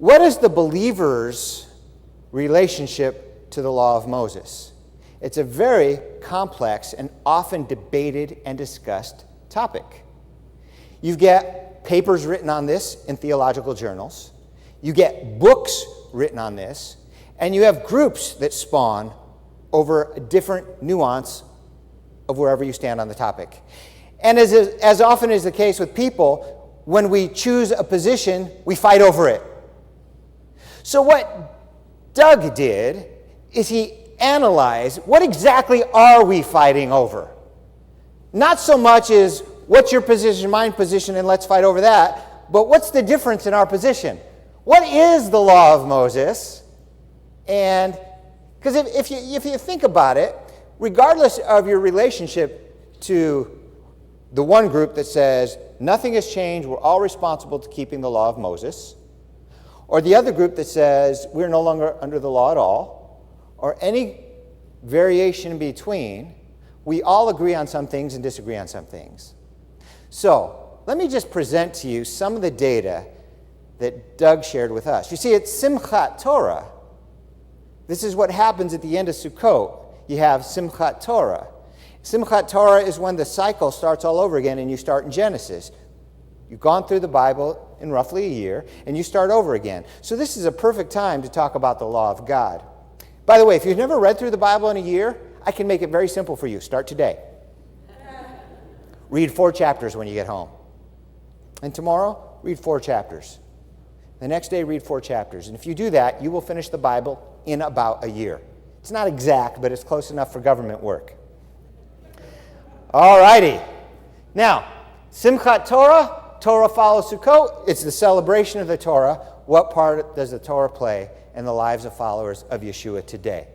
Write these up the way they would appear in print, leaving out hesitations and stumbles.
what is the believer's relationship to the law of Moses? It's a very complex and often debated and discussed topic. You get papers written on this in theological journals. You get books written on this. And you have groups that spawn over a different nuance of wherever you stand on the topic. And as often is the case with people, when we choose a position, we fight over it. So what Doug did is he analyzed, what exactly are we fighting over? Not so much as what's your position, my position, and let's fight over that, but what's the difference in our position? What is the law of Moses? And because if you think about it, regardless of your relationship to the one group that says nothing has changed, we're all responsible to keeping the law of Moses, or the other group that says we're no longer under the law at all, or any variation in between, we all agree on some things and disagree on some things. So let me just present to you some of the data that Doug shared with us. You see, it's Simchat Torah. This is what happens at the end of Sukkot. You have Simchat Torah. Simchat Torah is when the cycle starts all over again and you start in Genesis. You've gone through the Bible in roughly a year and you start over again. So this is a perfect time to talk about the law of God. By the way, if you've never read through the Bible in a year, I can make it very simple for you. Start today. Read 4 chapters when you get home. And tomorrow, read 4 chapters. The next day, read 4 chapters. And if you do that, you will finish the Bible in about a year. It's not exact, but it's close enough for government work. All righty. Now, Simchat Torah, Torah follows Sukkot. It's the celebration of the Torah. What part does the Torah play in the lives of followers of Yeshua today?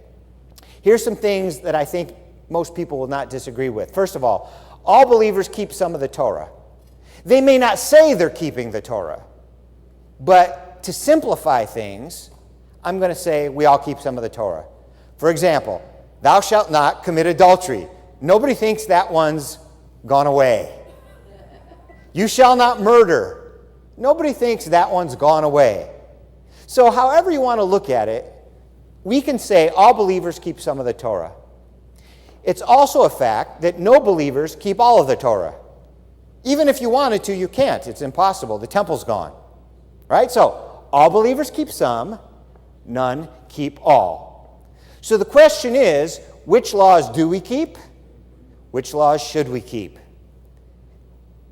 Here's some things that I think most people will not disagree with. First of all believers keep some of the Torah. They may not say they're keeping the Torah, but to simplify things, I'm going to say we all keep some of the Torah. For example, thou shalt not commit adultery. Nobody thinks that one's gone away. You shall not murder. Nobody thinks that one's gone away. So however you want to look at it, we can say all believers keep some of the Torah. It's also a fact that no believers keep all of the Torah. Even if you wanted to, you can't. It's impossible. The temple's gone. Right? So all believers keep some, none keep all. So the question is, which laws do we keep? Which laws should we keep?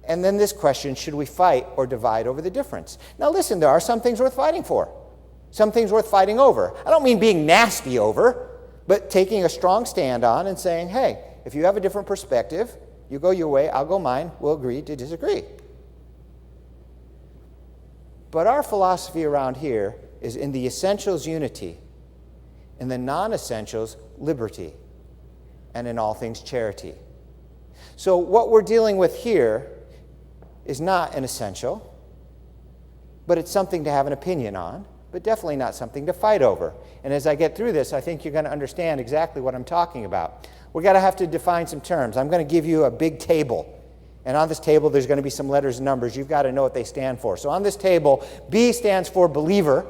And then this question, should we fight or divide over the difference? Now listen, there are some things worth fighting for. Some things worth fighting over. I don't mean being nasty over, but taking a strong stand on and saying, hey, if you have a different perspective, you go your way, I'll go mine, we'll agree to disagree. But our philosophy around here is in the essentials, unity, in the non-essentials, liberty, and in all things, charity. So what we're dealing with here is not an essential, but it's something to have an opinion on, but definitely not something to fight over. And as I get through this, I think you're going to understand exactly what I'm talking about. We're going to have to define some terms. I'm going to give you a big table. And on this table, there's going to be some letters and numbers. You've got to know what they stand for. So on this table, B stands for believer,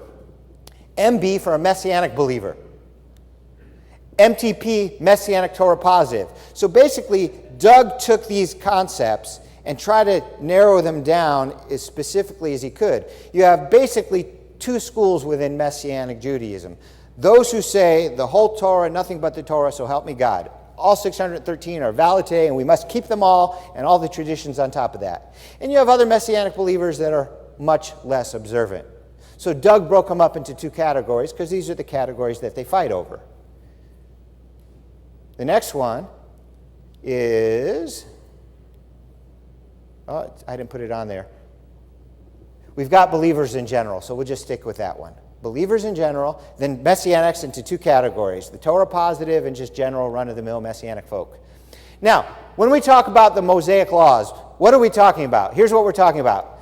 MB for a messianic believer, MTP, Messianic Torah Positive. So basically, Doug took these concepts and tried to narrow them down as specifically as he could. You have basically 2 schools within Messianic Judaism. Those who say the whole Torah, nothing but the Torah, so help me God. All 613 are valid and we must keep them all, and all the traditions on top of that. And you have other Messianic believers that are much less observant. So Doug broke them up into 2 categories because these are the categories that they fight over. The next one is, oh, I didn't put it on there. We've got believers in general, so we'll just stick with that one. Believers in general, then Messianics into 2 categories, the Torah positive and just general run-of-the-mill Messianic folk. Now, when we talk about the Mosaic laws, what are we talking about? Here's what we're talking about.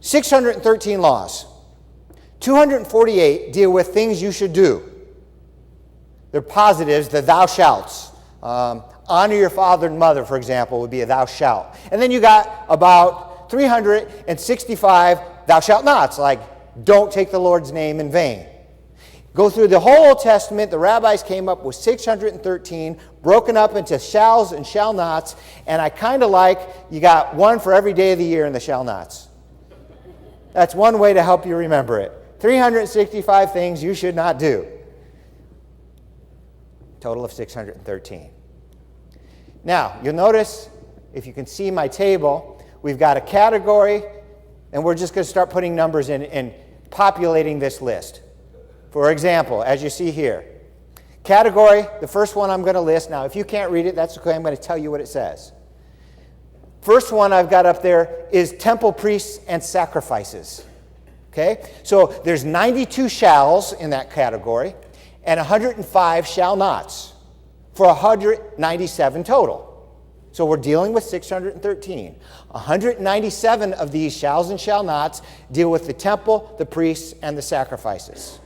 613 laws. 248 deal with things you should do. They're positives, the thou shalts. Honor your father and mother, for example, would be a thou shalt. And then you got about 365 thou shalt nots, like don't take the Lord's name in vain. Go through the whole Old Testament, the rabbis came up with 613, broken up into shalls and shall nots, and I kind of like you got one for every day of the year in the shall nots. That's one way to help you remember it. 365 things you should not do. Total of 613. Now, you'll notice, if you can see my table, we've got a category, and we're just going to start putting numbers in and populating this list. For example, as you see here, category, the first one I'm going to list. Now, if you can't read it, that's okay. I'm going to tell you what it says. First one I've got up there is temple priests and sacrifices. Okay? So there's 92 shalls in that category and 105 shall nots for 197 total. So we're dealing with 613. 197 of these shalls and shall nots deal with the temple, the priests, and the sacrifices.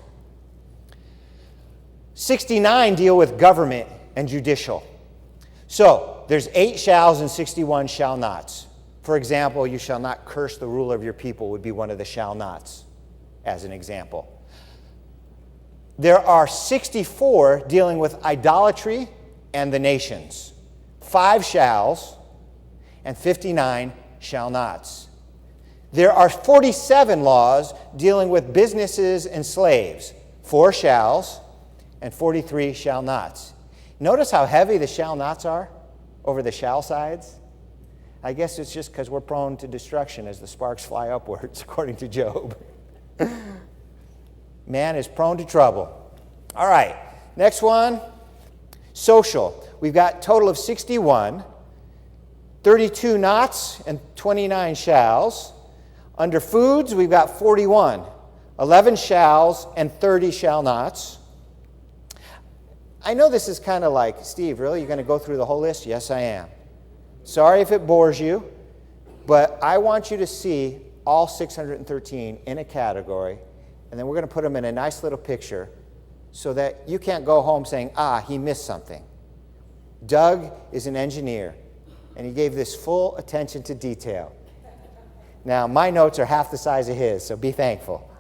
69 deal with government and judicial. So there's 8 shalls and 61 shall nots. For example, you shall not curse the ruler of your people would be one of the shall nots, as an example. There are 64 dealing with idolatry and the nations. 5 shalls and 59 shall nots. There are 47 laws dealing with businesses and slaves. 4 shalls and 43 shall nots. Notice how heavy the shall nots are over the shall sides? I guess it's just because we're prone to destruction as the sparks fly upwards, according to Job. Man is prone to trouble. All right, next one, social. We've got a total of 61, 32 nots and 29 shalls. Under foods, we've got 41, 11 shalls and 30 shall nots. I know this is kind of like, Steve, really? You're going to go through the whole list? Yes, I am. Sorry if it bores you, but I want you to see all 613 in a category, and then we're going to put them in a nice little picture so that you can't go home saying, he missed something. Doug is an engineer, and he gave this full attention to detail. Now, my notes are half the size of his, so be thankful.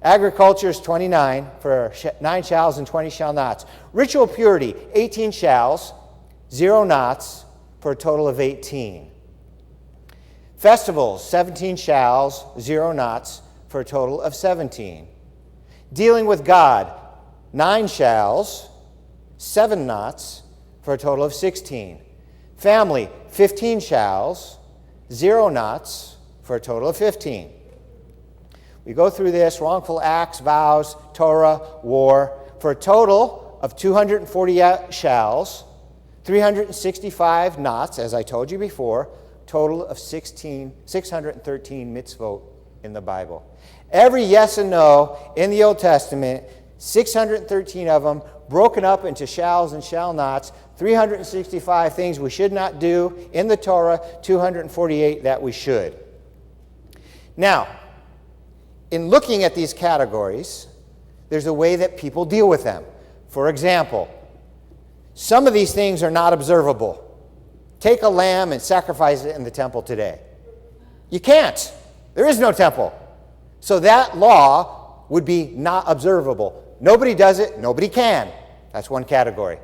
Agriculture is 29 for 9 shalls and 20 shall nots. Ritual purity, 18 shalls, 0 nots for a total of 18. Festivals, 17 shalls, 0 nots for a total of 17. Dealing with God, 9 shalls, 7 nots for a total of 16. Family, 15 shalls, 0 nots for a total of 15. We go through this, wrongful acts, vows, Torah, war, for a total of 248 shalls, 365 nots, as I told you before, total of 613 mitzvot in the Bible. Every yes and no in the Old Testament, 613 of them, broken up into shalls and shall nots, 365 things we should not do in the Torah, 248 that we should. Now, in looking at these categories, there's a way that people deal with them. For example, some of these things are not observable. Take a lamb and sacrifice it in the temple today. You can't. There is no temple. So that law would be not observable. Nobody does it, nobody can. That's one category.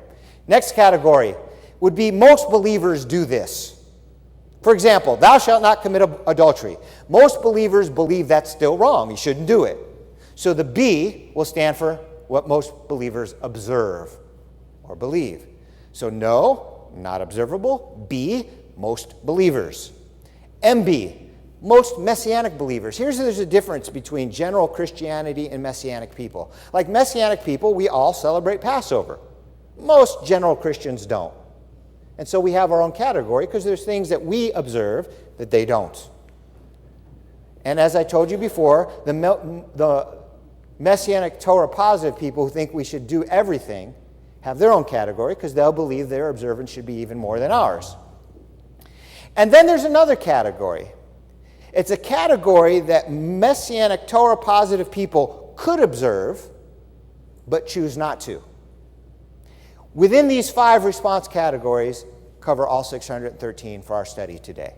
Next category would be most believers do this. For example, thou shalt not commit adultery. Most believers believe that's still wrong. You shouldn't do it. So the B will stand for what most believers observe or believe. So no, not observable. B, most believers. MB, most Messianic believers. There's a difference between general Christianity and Messianic people. Like Messianic people, we all celebrate Passover. Most general Christians don't. And so we have our own category because there's things that we observe that they don't. And as I told you before, the Messianic Torah positive people who think we should do everything have their own category because they'll believe their observance should be even more than ours. And then there's another category. It's a category that Messianic Torah positive people could observe but choose not to. Within these 5 response categories, cover all 613 for our study today.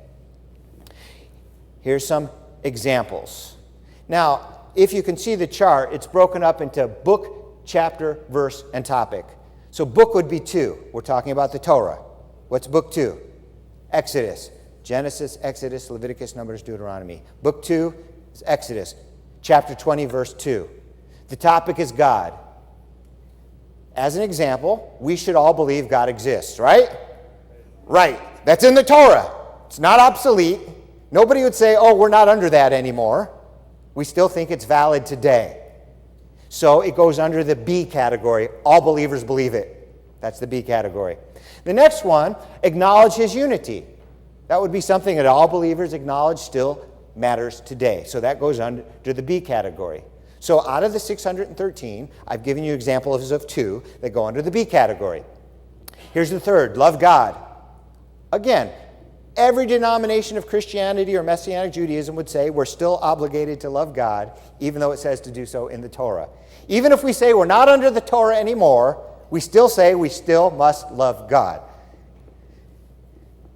Here's some examples. Now, if you can see the chart, it's broken up into book, chapter, verse, and topic. So book would be 2. We're talking about the Torah. What's book 2? Exodus. Genesis, Exodus, Leviticus, Numbers, Deuteronomy. Book 2 is Exodus. Chapter 20, verse 2. The topic is God. As an example, we should all believe God exists, right? Right. That's in the Torah. It's not obsolete. Nobody would say, oh, we're not under that anymore. We still think it's valid today. So it goes under the B category. All believers believe it. That's the B category. The next one, acknowledge his unity. That would be something that all believers acknowledge still matters today. So that goes under the B category. So out of the 613, I've given you examples of 2 that go under the B category. Here's the third, love God. Again, every denomination of Christianity or Messianic Judaism would say we're still obligated to love God, even though it says to do so in the Torah. Even if we say we're not under the Torah anymore, we still say we still must love God.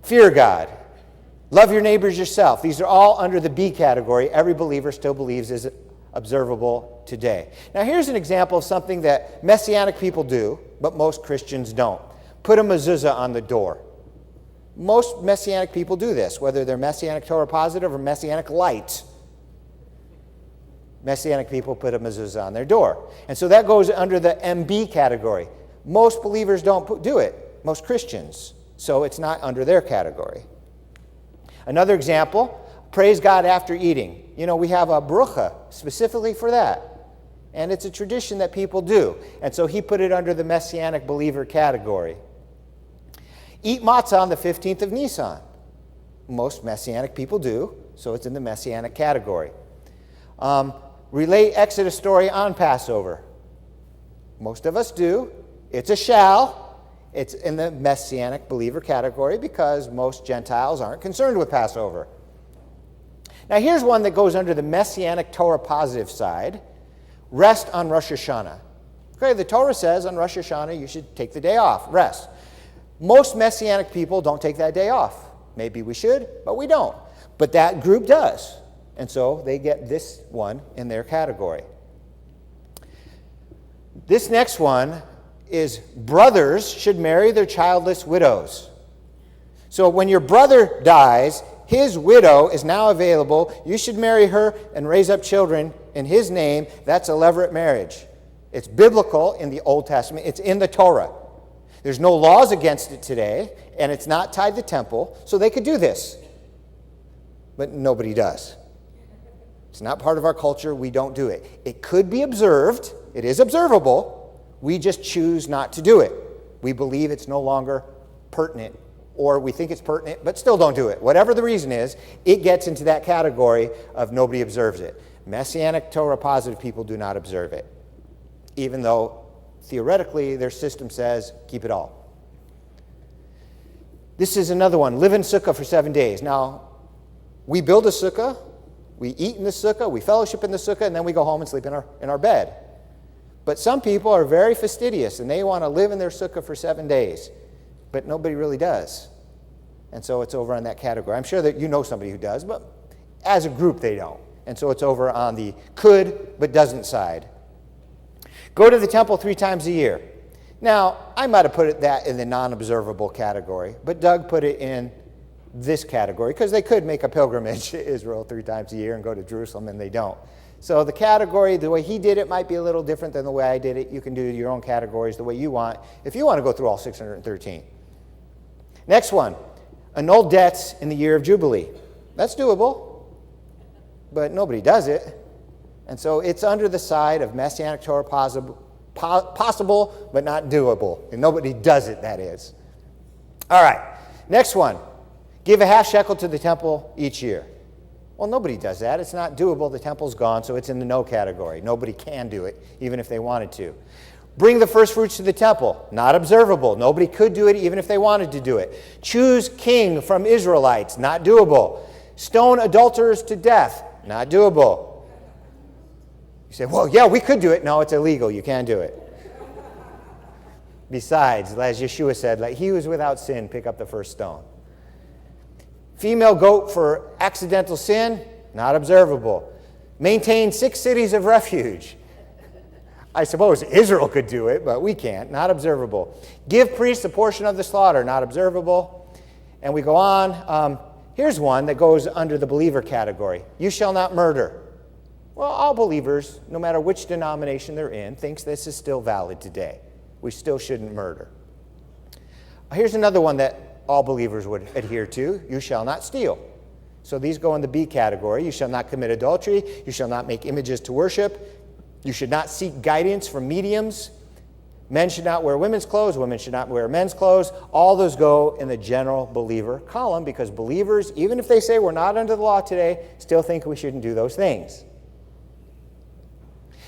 Fear God. Love your neighbors yourself. These are all under the B category. Every believer still believes is observable today. Now here's an example of something that Messianic people do, but most Christians don't. Put a mezuzah on the door. Most Messianic people do this, whether they're Messianic Torah positive or Messianic light. Messianic people put a mezuzah on their door. And so that goes under the MB category. Most believers don't do it, most Christians. So it's not under their category. Another example, praise God after eating. You know, we have a brucha specifically for that. And it's a tradition that people do. And so he put it under the Messianic believer category. Eat matzah on the 15th of Nisan. Most Messianic people do, so it's in the Messianic category. Relate Exodus story on Passover. Most of us do. It's a shall. It's in the Messianic believer category because most Gentiles aren't concerned with Passover. Now here's one that goes under the Messianic Torah positive side. Rest on Rosh Hashanah. Okay, the Torah says on Rosh Hashanah you should take the day off, rest. Most Messianic people don't take that day off. Maybe we should, but we don't. But that group does. And so they get this one in their category. This next one is brothers should marry their childless widows. So when your brother dies, his widow is now available. You should marry her and raise up children in his name. That's a levirate marriage. It's biblical in the Old Testament. It's in the Torah. There's no laws against it today, and it's not tied to temple, so they could do this. But nobody does. It's not part of our culture. We don't do it. It could be observed. It is observable. We just choose not to do it. We believe it's no longer pertinent, or we think it's pertinent, but still don't do it. Whatever the reason is, it gets into that category of nobody observes it. Messianic Torah positive people do not observe it, even though theoretically their system says keep it all. This is another one. Live in sukkah for 7 days. Now, we build a sukkah, we eat in the sukkah, we fellowship in the sukkah, and then we go home and sleep in our bed. But some people are very fastidious, and they want to live in their sukkah for 7 days. But nobody really does. And so it's over on that category. I'm sure that you know somebody who does, but as a group they don't. And so it's over on the could but doesn't side. Go to the temple 3 times a year. Now, I might have put that in the non-observable category, but Doug put it in this category because they could make a pilgrimage to Israel 3 times a year and go to Jerusalem, and they don't. So the category, the way he did it might be a little different than the way I did it. You can do your own categories the way you want if you want to go through all 613. Next one, annul debts in the year of Jubilee. That's doable, but nobody does it. And so it's under the side of Messianic Torah possible but not doable. And nobody does it, that is. All right, next one, give a half shekel to the temple each year. Well, nobody does that. It's not doable. The temple's gone, so it's in the no category. Nobody can do it, even if they wanted to. Bring the first fruits to the temple. Not observable. Nobody could do it, even if they wanted to do it. Choose king from Israelites. Not doable. Stone adulterers to death. Not doable. You say, well, yeah, we could do it. No, it's illegal. You can't do it. Besides, as Yeshua said, like he who is without sin, pick up the first stone. Female goat for accidental sin, not observable. Maintain 6 cities of refuge. I suppose Israel could do it, but we can't. Not observable. Give priests a portion of the slaughter. Not observable. And we go on. Here's one that goes under the believer category. You shall not murder. Well, all believers, no matter which denomination they're in, thinks this is still valid today. We still shouldn't murder. Here's another one that all believers would adhere to. You shall not steal. So these go in the B category. You shall not commit adultery. You shall not make images to worship. You should not seek guidance from mediums. Men should not wear women's clothes. Women should not wear men's clothes. All those go in the general believer column because believers, even if they say we're not under the law today, still think we shouldn't do those things.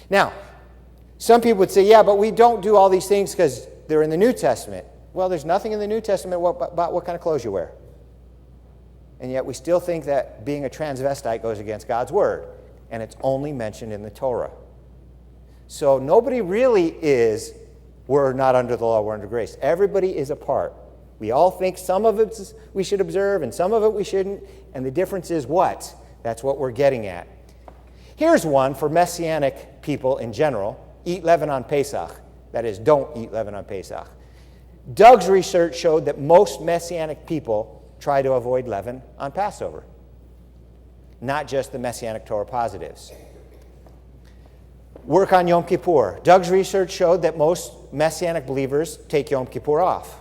Now, some people would say, yeah, but we don't do all these things because they're in the New Testament. Well, there's nothing in the New Testament about what kind of clothes you wear. And yet we still think that being a transvestite goes against God's word. And it's only mentioned in the Torah. So nobody really is, we're not under the law, we're under grace. Everybody is a part. We all think some of it we should observe and some of it we shouldn't. And the difference is what? That's what we're getting at. Here's one for Messianic people in general. Eat leaven on Pesach. That is, don't eat leaven on Pesach. Doug's research showed that most Messianic people try to avoid leaven on Passover. Not just the Messianic Torah positives. Work on Yom Kippur. Doug's research showed that most Messianic believers take Yom Kippur off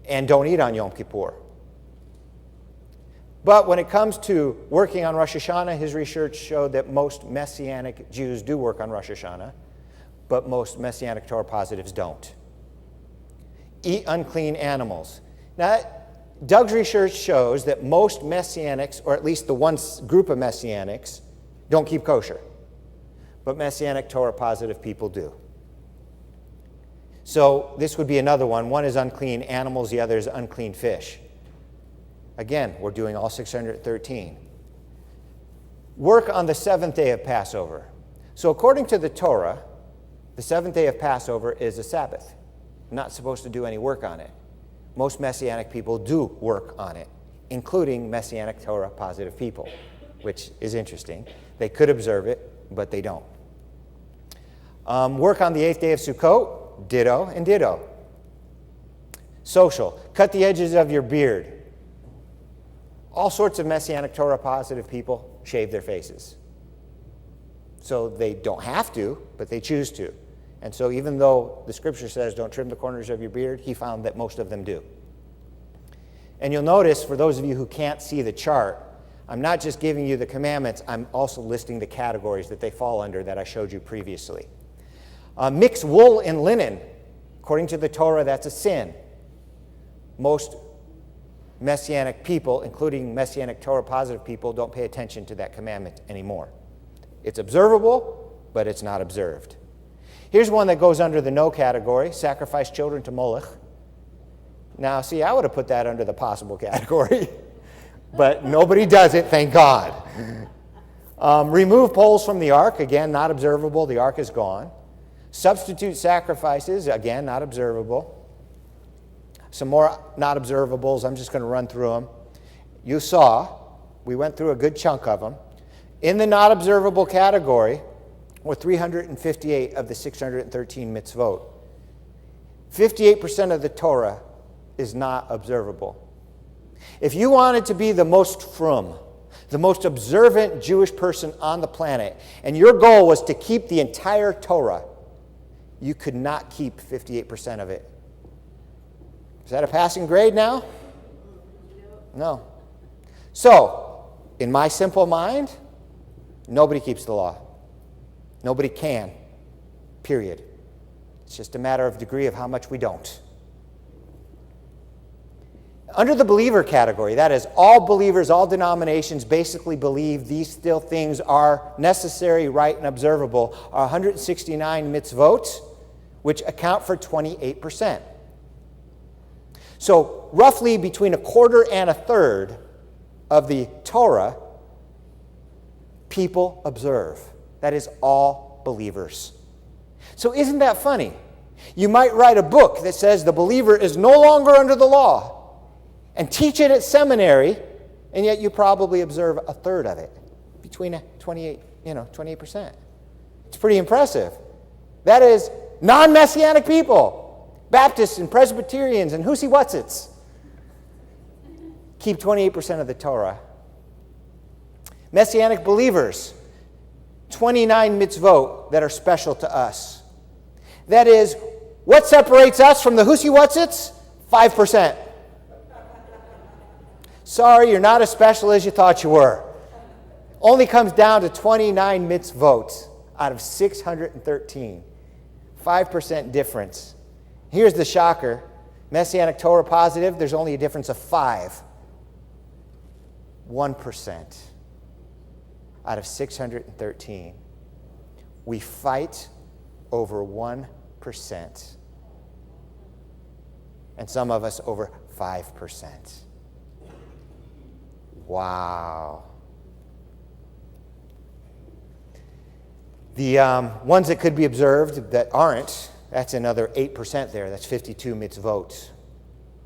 and don't eat on Yom Kippur. But when it comes to working on Rosh Hashanah, his research showed that most Messianic Jews do work on Rosh Hashanah, but most Messianic Torah positives don't. Eat unclean animals. Now, Doug's research shows that most Messianics, or at least the one group of Messianics, don't keep kosher. But Messianic Torah positive people do. So this would be another one. One is unclean animals, the other is unclean fish. Again, we're doing all 613. Work on the 7th day of Passover. So according to the Torah, the 7th day of Passover is a Sabbath. You're not supposed to do any work on it. Most Messianic people do work on it, including Messianic Torah positive people, which is interesting. They could observe it, but they don't. Work on the 8th day of Sukkot, ditto and ditto. Social. Cut the edges of your beard. All sorts of Messianic Torah positive people shave their faces. So they don't have to, but they choose to. And so even though the scripture says don't trim the corners of your beard, he found that most of them do. And you'll notice, for those of you who can't see the chart, I'm not just giving you the commandments, I'm also listing the categories that they fall under that I showed you previously. Mix wool and linen. According to the Torah, that's a sin. Most Messianic people, including Messianic Torah positive people, don't pay attention to that commandment anymore. It's observable, but it's not observed. Here's one that goes under the no category: sacrifice children to Moloch. Now, see, I would have put that under the possible category, but nobody does it, thank God. Remove poles from the ark, again, not observable, the ark is gone. Substitute sacrifices, again, not observable. Some more not observables, I'm just going to run through them. You saw, we went through a good chunk of them. In the not observable category were 358 of the 613 mitzvot. 58% of the Torah is not observable. If you wanted to be the most frum, the most observant Jewish person on the planet, and your goal was to keep the entire Torah, you could not keep 58% of it. Is that a passing grade now? No. So, in my simple mind, nobody keeps the law. Nobody can. Period. It's just a matter of degree of how much we don't. Under the believer category, that is, all believers, all denominations basically believe these still things are necessary, right, and observable, are 169 mitzvot, which account for 28%. So roughly between a quarter and a third of the Torah, people observe. That is, all believers. So isn't that funny? You might write a book that says the believer is no longer under the law and teach it at seminary, and yet you probably observe a third of it. between 28%. It's pretty impressive. That is non-Messianic people, Baptists and Presbyterians and whoosy-whatsits, keep 28% of the Torah. Messianic believers, 29 mitzvot that are special to us. That is, what separates us from the whoosy-whatsits? 5%. Sorry, you're not as special as you thought you were. Only comes down to 29 mitzvot out of 613. 5% difference. Here's the shocker. Messianic Torah positive, there's only a difference of 5. 1% out of 613. We fight over 1%. And some of us over 5%. Wow. The ones that could be observed that aren't, that's another 8% there. That's 52 mitzvot.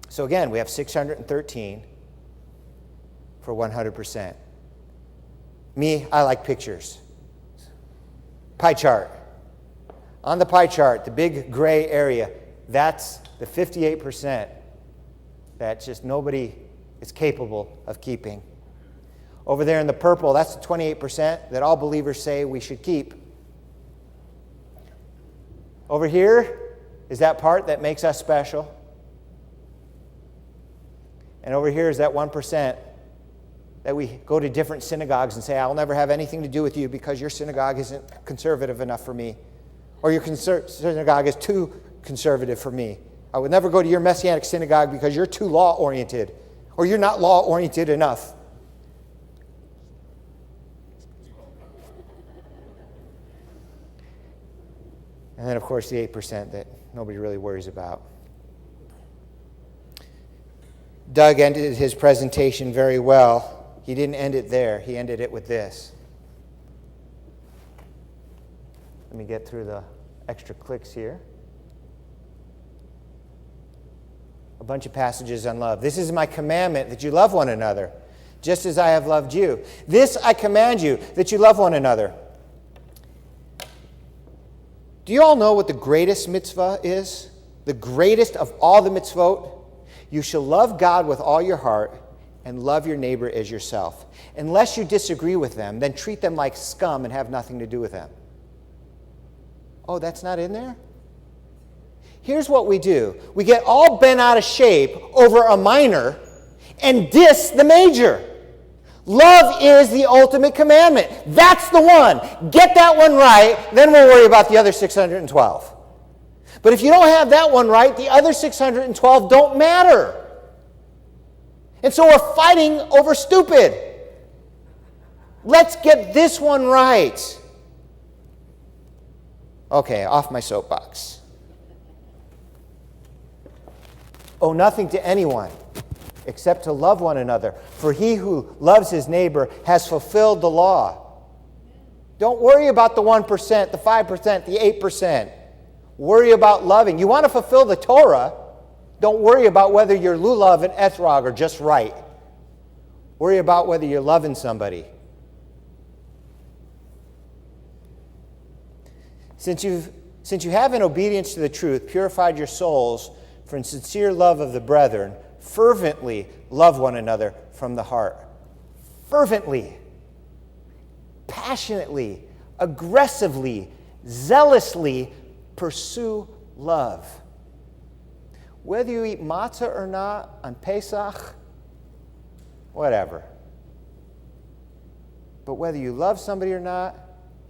So again, we have 613 for 100%. Me, I like pictures. Pie chart. On the pie chart, the big gray area, that's the 58% that just nobody is capable of keeping. Over there in the purple, that's the 28% that all believers say we should keep. Over here is that part that makes us special. And over here is that 1% that we go to different synagogues and say, I'll never have anything to do with you because your synagogue isn't conservative enough for me. Or your synagogue is too conservative for me. I would never go to your Messianic synagogue because you're too law-oriented. Or you're not law-oriented enough. And then, of course, the 8% that nobody really worries about. Doug ended his presentation very well. He didn't end it there. He ended it with this. Let me get through the extra clicks here. A bunch of passages on love. This is my commandment, that you love one another, just as I have loved you. This I command you, that you love one another. Do you all know what the greatest mitzvah is? The greatest of all the mitzvot? You shall love God with all your heart and love your neighbor as yourself. Unless you disagree with them, then treat them like scum and have nothing to do with them. Oh, that's not in there? Here's what we do. We get all bent out of shape over a minor and diss the major. Love is the ultimate commandment. That's the one. Get that one right, then we'll worry about the other 612. But if you don't have that one right, the other 612 don't matter. And so we're fighting over stupid. Let's get this one right. Okay, off my soapbox. Owe nothing to anyone except to love one another. For he who loves his neighbor has fulfilled the law. Don't worry about the 1%, the 5%, the 8%. Worry about loving. You want to fulfill the Torah, don't worry about whether your lulav and ethrog are just right. Worry about whether you're loving somebody. Since you have in obedience to the truth purified your souls for sincere love of the brethren, fervently love one another from the heart. Fervently, passionately, aggressively, zealously pursue love. Whether you eat matzah or not on Pesach, whatever. But whether you love somebody or not,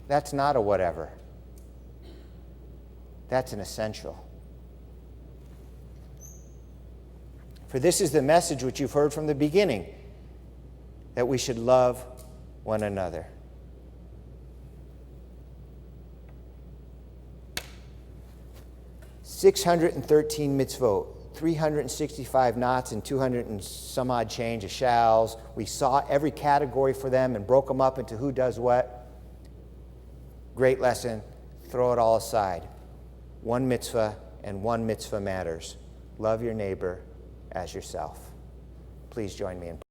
that's not a whatever. That's an essential. For this is the message which you've heard from the beginning, that we should love one another. $613 mitzvot, 365 knots and 200 and some odd change of shalls. We saw every category for them and broke them up into who does what. Great lesson. Throw it all aside. One mitzvah and one mitzvah matters. Love your neighbor as yourself. Please join me in prayer.